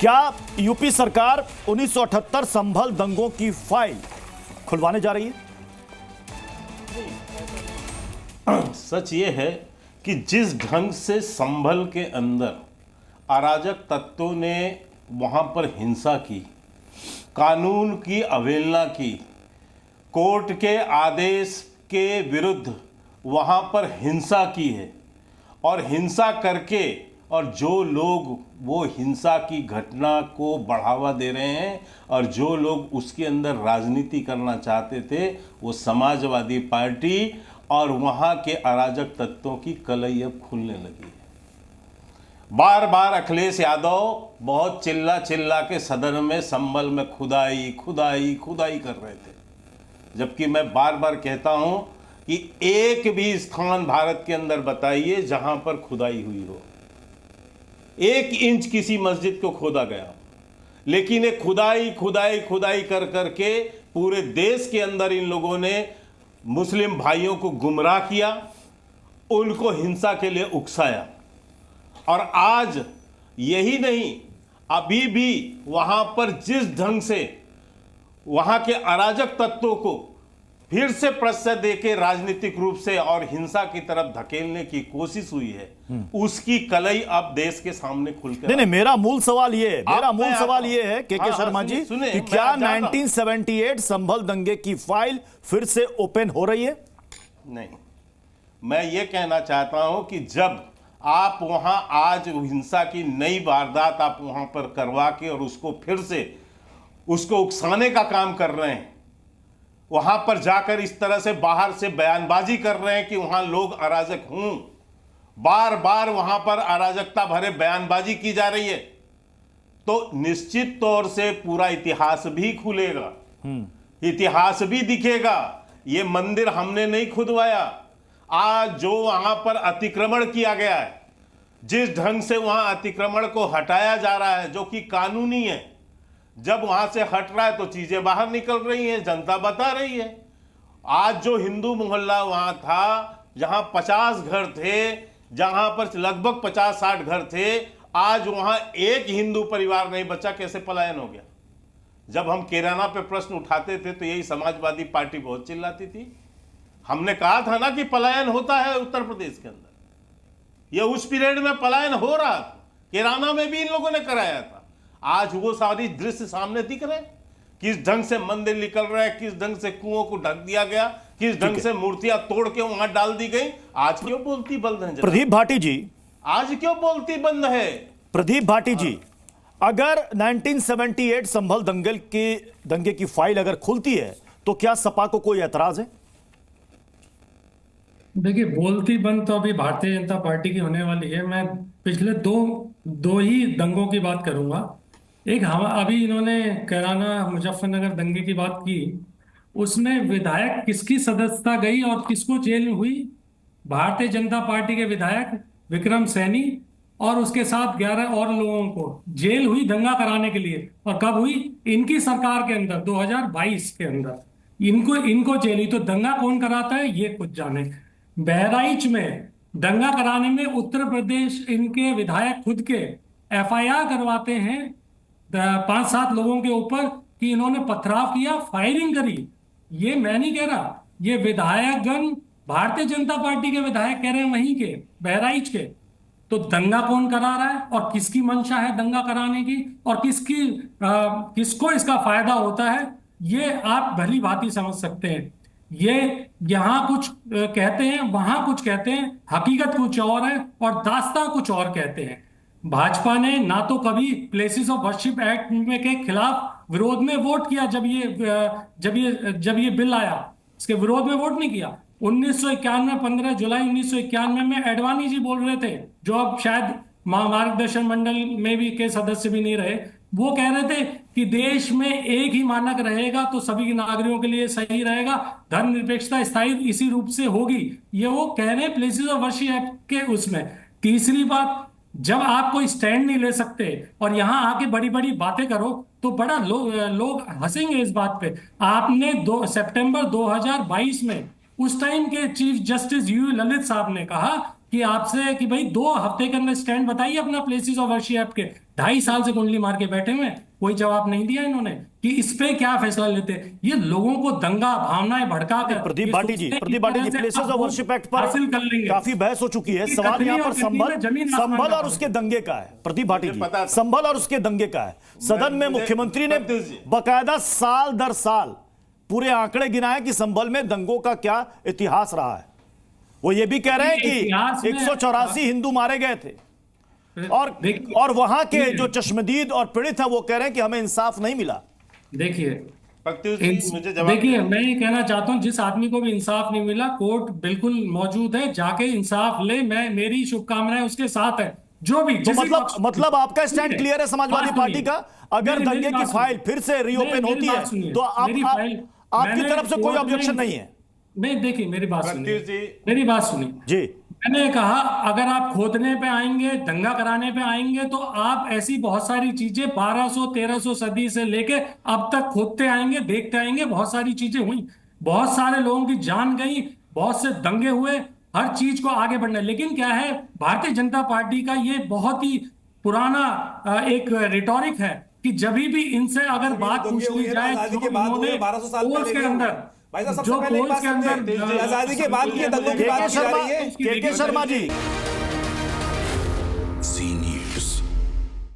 क्या यूपी सरकार 1978 संभल दंगों की फाइल खुलवाने जा रही है? सच ये है कि जिस ढंग से संभल के अंदर अराजक तत्वों ने वहां पर हिंसा की, कानून की अवहेलना की, कोर्ट के आदेश के विरुद्ध वहां पर हिंसा की है, और हिंसा करके और जो लोग वो हिंसा की घटना को बढ़ावा दे रहे हैं और जो लोग उसके अंदर राजनीति करना चाहते थे, वो समाजवादी पार्टी और वहाँ के अराजक तत्वों की कलई अब खुलने लगी है। बार बार अखिलेश यादव बहुत चिल्ला चिल्ला के सदन में संभल में खुदाई खुदाई खुदाई कर रहे थे, जबकि मैं बार बार कहता हूं कि एक भी स्थान भारत के अंदर बताइए जहां पर खुदाई हुई हो, 1 इंच किसी मस्जिद को खोदा गया, लेकिन एक खुदाई खुदाई खुदाई कर करके पूरे देश के अंदर इन लोगों ने मुस्लिम भाइयों को गुमराह किया, उनको हिंसा के लिए उकसाया। और आज यही नहीं, अभी भी वहां पर जिस ढंग से वहां के अराजक तत्वों को फिर से प्रश्रय देके राजनीतिक रूप से और हिंसा की तरफ धकेलने की कोशिश हुई है, उसकी कलई अब देश के सामने खुलकर नहीं, मेरा मूल सवाल ये है के शर्मा जी कि क्या 1978 संभल दंगे की फाइल फिर से ओपन हो रही है? नहीं, मैं ये कहना चाहता हूं कि जब आप वहां आज हिंसा की नई वारदात आप वहां पर करवा के और उसको फिर से उसको उकसाने का काम कर रहे हैं, वहां पर जाकर इस तरह से बाहर से बयानबाजी कर रहे हैं कि वहां लोग अराजक हों, बार बार वहां पर अराजकता भरे बयानबाजी की जा रही है, तो निश्चित तौर से पूरा इतिहास भी खुलेगा, इतिहास भी दिखेगा। ये मंदिर हमने नहीं खुदवाया, आज जो वहां पर अतिक्रमण किया गया है, जिस ढंग से वहां अतिक्रमण को हटाया जा रहा है जो कि कानूनी है, जब वहां से हट रहा है तो चीजें बाहर निकल रही हैं, जनता बता रही है। आज जो हिंदू मोहल्ला वहां था, जहां 50 घर थे, जहां पर लगभग 50-60 घर थे, आज वहां एक हिंदू परिवार नहीं बचा। कैसे पलायन हो गया? जब हम किराना पे प्रश्न उठाते थे तो यही समाजवादी पार्टी बहुत चिल्लाती थी। हमने कहा था ना कि पलायन होता है उत्तर प्रदेश के अंदर, ये उस पीरियड में पलायन हो रहा था, किराना में भी इन लोगों ने कराया था। आज वो सारी दृश्य सामने दिख रहे हैं, किस ढंग से मंदिर निकल रहा है, किस ढंग से कुओं को ढक दिया गया, किस ढंग से मूर्तियां तोड़ के वहां डाल दी गई। आज क्यों बोलती बंद है? प्रदीप भाटी जी, आज क्यों बोलती बंद है? प्रदीप भाटी जी, अगर 1978 संभल दंगे की फाइल अगर खुलती है तो क्या सपा को कोई एतराज है? देखिए, बोलती बंद तो अभी भारतीय जनता पार्टी की होने वाली है। मैं पिछले दो ही दंगों की बात करूंगा। एक हम अभी इन्होंने कैराना मुजफ्फरनगर दंगे की बात की, उसमें विधायक किसकी सदस्यता गई और किसको जेल हुई? भारतीय जनता पार्टी के विधायक विक्रम सैनी और उसके साथ 11 और लोगों को जेल हुई दंगा कराने के लिए। और कब हुई? इनकी सरकार के अंदर, 2022 के अंदर इनको जेल हुई। तो दंगा कौन कराता है ये कुछ जाने। बहराइच में दंगा कराने में उत्तर प्रदेश इनके विधायक खुद के FIR करवाते हैं 5-7 लोगों के ऊपर कि इन्होंने पथराव किया, फायरिंग करी। ये मैं नहीं कह रहा, ये विधायकगण भारतीय जनता पार्टी के विधायक कह रहे हैं, वहीं के बहराइच के। तो दंगा कौन करा रहा है और किसकी मंशा है दंगा कराने की और किसको इसका फायदा होता है, ये आप भली भांति समझ सकते हैं। ये यहां कुछ कहते हैं, वहां कुछ कहते हैं, हकीकत कुछ और है और दास्तां कुछ और कहते हैं। भाजपा ने ना तो कभी प्लेसेस ऑफ वर्शिप एक्ट में के खिलाफ विरोध में वोट किया, जब ये बिल आया, इसके विरोध में वोट नहीं किया। 1991 15 जुलाई 1991 में एडवाणी जी बोल रहे थे, जो अब शायद मार्गदर्शन मंडल में भी के सदस्य भी नहीं रहे, वो कह रहे थे कि देश में एक ही मानक रहेगा तो सभी नागरिकों के लिए सही रहेगा, धर्मनिरपेक्षता स्थायी इसी रूप से होगी। ये वो कह रहे हैं प्लेसेस ऑफ वर्शिप एक्ट के उसमें। तीसरी बात, जब आप कोई स्टैंड नहीं ले सकते और यहां आके बड़ी बड़ी बातें करो तो बड़ा लोग हंसेंगे इस बात पे। आपने सितंबर 2022 में उस टाइम के चीफ जस्टिस यू ललित साहब ने कहा कि आपसे कि भाई 2 हफ्ते के अंदर स्टैंड बताइए अपना प्लेसेस ऑफ वर्शिप के। 2.5 साल से कुंडली मार के बैठे हुए हैं, कोई जवाब नहीं दिया इन्होंने कि इस पे क्या फैसला लेते। ये लोगों को दंगा भावनाएं भड़का कर प्रदीप ये भाटी जी, सोचते हैं प्रदीप कि भाटी जी, तरह से प्लेसेस ऑफ अब वर्शिप एक्ट पर हासिल कर लेंगे। काफी बहस हो चुकी है। कि सवाल कतरी यहाँ और पर कतरी में जमीन आसमान संभल का और फर्क उसके है। दंगे का है। प्रदीप भाटी मुझे जी, पता था। संभल और उसके दंगे का है। सदन में मुझे- मुख्यमंत्री ने प्रत्युष जी। बकायदा साल दर साल पूरे आंकड़े गिनाए कि संभल में दंगों का क्या इतिहास रहा है। वो ये भी कह रहे हैं इतिहास कि में- 184 हिंदू मारे गए थे देखिए- और वहां के जो चश्मदीद और पीड़ित हैं वो कह रहे हैं कि हमें इंसाफ नहीं मिला। देखिए प्रत्युष जी मुझे जवाब देखिए, मैं ये कहना चाहता हूं, जिस आदमी को भी इंसाफ नहीं मिला, कोर्ट बिल्कुल मौजूद है, जाके इंसाफ ले। मेरी शुभकामनाएं उसके साथ है, जो भी तो मतलब आपका स्टैंड क्लियर है समाजवादी बात पार्टी सुनिए। का। अगर मेरी दंगे की बात फाइल सुनिए। फिर से रीओपन मेरी होती बात है सुनिए। तो मेरी फाइल आपकी मैंने तरफ से कोई कोर्ट ऑब्जेक्शन में- नहीं है? नहीं, देखिए मेरी बात प्रत्युष सुनिए, जी। मेरी बात सुनिए। जी, मैंने कहा अगर आप खोदने पे आएंगे, दंगा कराने पे आएंगे, तो आप ऐसी बहुत सारी चीजें 1200-1300 सदी से लेके अब तक खोदते आएंगे, देखते आएंगे, बहुत सारी चीजें हुई, बहुत सारे लोगों की जान गई, बहुत से दंगे हुए, हर चीज को आगे बढ़ना। लेकिन क्या है, भारतीय जनता पार्टी का ये बहुत ही पुराना एक रिटोरिक है कि जब भी इनसे अगर बात पूछ ली जाए, आजादी जो के बाद हुए इन्होंने 1200 साल पोल्स पहले के भी अंदर, हुए। भाई साहब, सबसे जो पहले एक पोल्स बात के सुनिए। अंदर आजादी के बाद की दंगों की बात की जा रही है। के शर्मा जी,